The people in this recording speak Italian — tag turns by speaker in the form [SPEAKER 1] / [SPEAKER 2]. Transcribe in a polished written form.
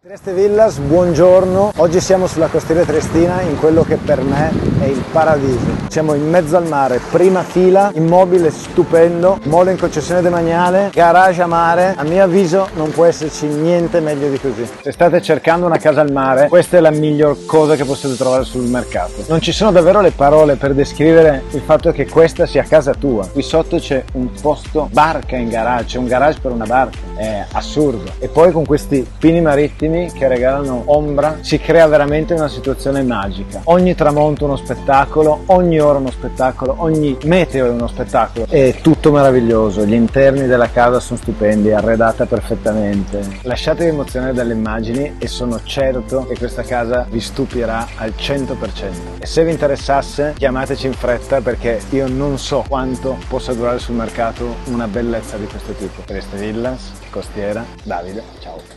[SPEAKER 1] Trieste Villas, buongiorno. Oggi siamo sulla costiera triestina in quello che per me è il paradiso. Siamo in mezzo al mare, prima fila, immobile stupendo, molo in concessione demaniale, garage a mare. A mio avviso non può esserci niente meglio di così. Se state cercando una casa al mare, questa è la miglior cosa che potete trovare sul mercato. Non ci sono davvero le parole per descrivere il fatto che questa sia casa tua. Qui sotto c'è un posto barca in garage, c'è un garage per una barca. È assurdo. E poi con questi pini marittimi che regalano ombra si crea veramente una situazione magica. Ogni tramonto è uno spettacolo, ogni ora è uno spettacolo, ogni meteo è uno spettacolo. È tutto meraviglioso, gli interni della casa sono stupendi, arredata perfettamente. Lasciatevi emozionare dalle immagini e sono certo che questa casa vi stupirà al 100%. E se vi interessasse chiamateci in fretta, perché io non so quanto possa durare sul mercato una bellezza di questo tipo. Trieste Villas, costiera, Davide, ciao.